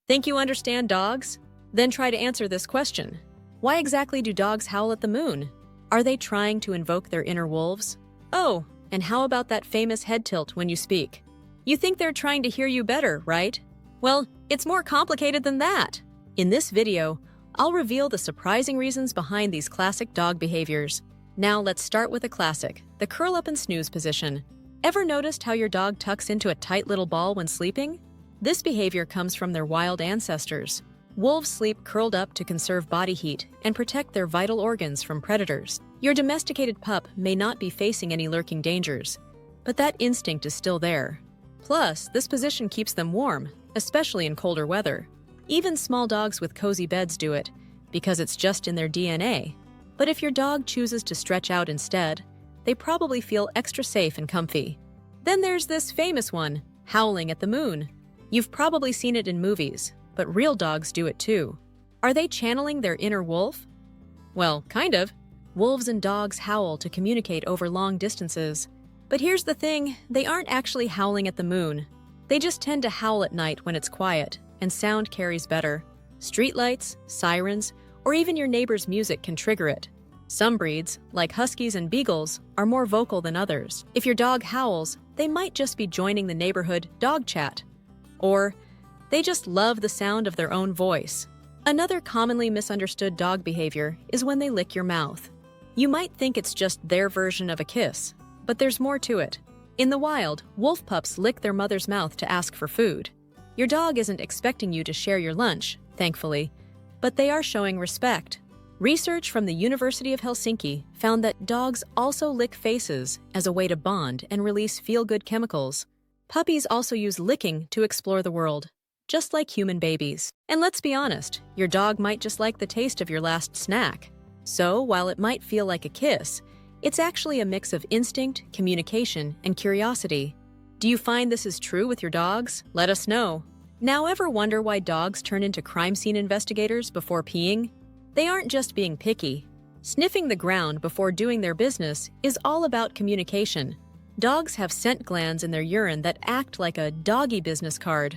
Think you understand dogs? Then try to answer this question. Why exactly do dogs howl at the moon? Are they trying to invoke their inner wolves? Oh, and how about that famous head tilt when you speak? You think they're trying to hear you better, right? Well, it's more complicated than that. In this video, I'll reveal the surprising reasons behind these classic dog behaviors. Now let's start with a classic, the curl up and snooze position. Ever noticed how your dog tucks into a tight little ball when sleeping? This behavior comes from their wild ancestors. Wolves sleep curled up to conserve body heat and protect their vital organs from predators. Your domesticated pup may not be facing any lurking dangers, but that instinct is still there. Plus, this position keeps them warm, especially in colder weather. Even small dogs with cozy beds do it, because it's just in their DNA. But if your dog chooses to stretch out instead, they probably feel extra safe and comfy. Then there's this famous one, howling at the moon. You've probably seen it in movies, but real dogs do it too. Are they channeling their inner wolf? Well, kind of. Wolves and dogs howl to communicate over long distances. But here's the thing, they aren't actually howling at the moon. They just tend to howl at night when it's quiet, and sound carries better. Streetlights, sirens, or even your neighbor's music can trigger it. Some breeds, like huskies and beagles, are more vocal than others. If your dog howls, they might just be joining the neighborhood dog chat. Or they just love the sound of their own voice. Another commonly misunderstood dog behavior is when they lick your mouth. You might think it's just their version of a kiss, but there's more to it. In the wild, wolf pups lick their mother's mouth to ask for food. Your dog isn't expecting you to share your lunch, thankfully, but they are showing respect. Research from the University of Helsinki found that dogs also lick faces as a way to bond and release feel-good chemicals. Puppies also use licking to explore the world, just like human babies. And let's be honest, your dog might just like the taste of your last snack. So, while it might feel like a kiss, it's actually a mix of instinct, communication, and curiosity. Do you find this is true with your dogs? Let us know. Now, ever wonder why dogs turn into crime scene investigators before peeing? They aren't just being picky. Sniffing the ground before doing their business is all about communication. Dogs have scent glands in their urine that act like a doggy business card.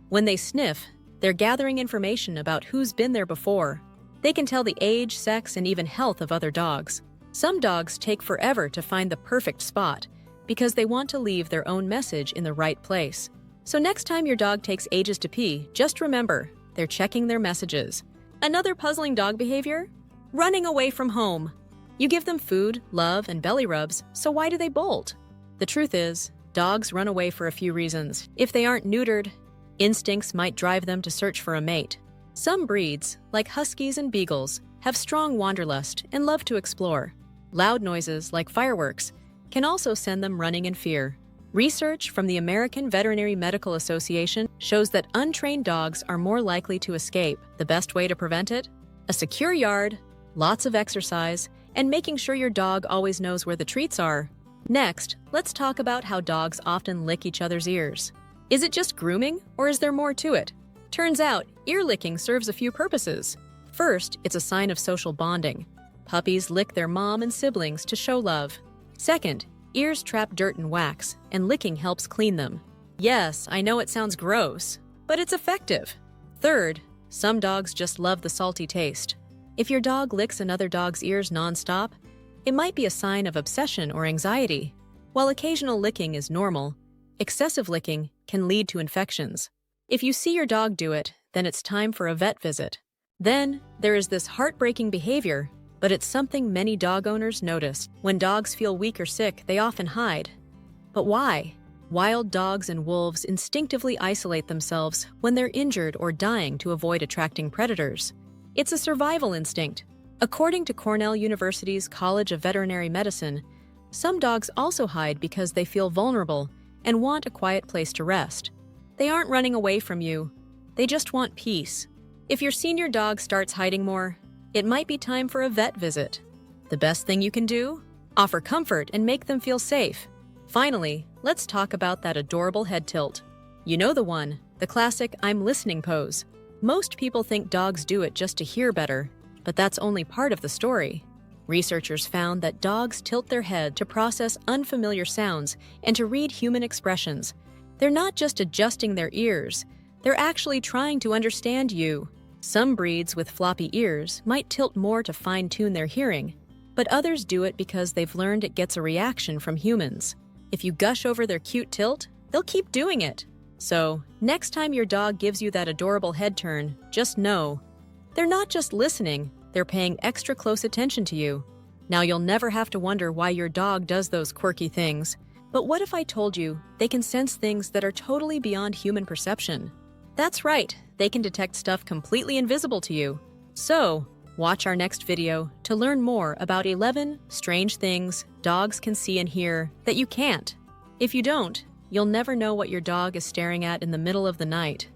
When they sniff, they're gathering information about who's been there before. They can tell the age, sex, and even health of other dogs. Some dogs take forever to find the perfect spot because they want to leave their own message in the right place. So next time your dog takes ages to pee, just remember, they're checking their messages. Another puzzling dog behavior? Running away from home. You give them food, love, and belly rubs, so why do they bolt? The truth is, dogs run away for a few reasons. If they aren't neutered, instincts might drive them to search for a mate. Some breeds, like huskies and beagles, have strong wanderlust and love to explore. Loud noises, like fireworks, can also send them running in fear. Research from the American Veterinary Medical Association shows that untrained dogs are more likely to escape. The best way to prevent it? A secure yard, lots of exercise, and making sure your dog always knows where the treats are. Next, let's talk about how dogs often lick each other's ears. Is it just grooming, or is there more to it? Turns out, ear licking serves a few purposes. First, it's a sign of social bonding. Puppies lick their mom and siblings to show love. Second, ears trap dirt and wax, and licking helps clean them. Yes, I know it sounds gross, but it's effective. Third, some dogs just love the salty taste. If your dog licks another dog's ears nonstop, it might be a sign of obsession or anxiety. While occasional licking is normal, excessive licking can lead to infections. If you see your dog do it, then it's time for a vet visit. Then, there is this heartbreaking behavior, but it's something many dog owners notice. When dogs feel weak or sick, they often hide. But why? Wild dogs and wolves instinctively isolate themselves when they're injured or dying to avoid attracting predators. It's a survival instinct. According to Cornell University's College of Veterinary Medicine, some dogs also hide because they feel vulnerable and want a quiet place to rest. They aren't running away from you. They just want peace. If your senior dog starts hiding more, it might be time for a vet visit. The best thing you can do? Offer comfort and make them feel safe. Finally, let's talk about that adorable head tilt. You know the one, the classic I'm listening pose. Most people think dogs do it just to hear better, but that's only part of the story. Researchers found that dogs tilt their head to process unfamiliar sounds and to read human expressions. They're not just adjusting their ears, They're actually trying to understand you. Some breeds with floppy ears might tilt more to fine-tune their hearing, but others do it because they've learned it gets a reaction from humans. If you gush over their cute tilt, they'll keep doing it. So, next time your dog gives you that adorable head turn, just know, they're not just listening, they're paying extra close attention to you. Now you'll never have to wonder why your dog does those quirky things. But what if I told you they can sense things that are totally beyond human perception? That's right, they can detect stuff completely invisible to you. So, watch our next video to learn more about 11 strange things dogs can see and hear that you can't. If you don't, you'll never know what your dog is staring at in the middle of the night.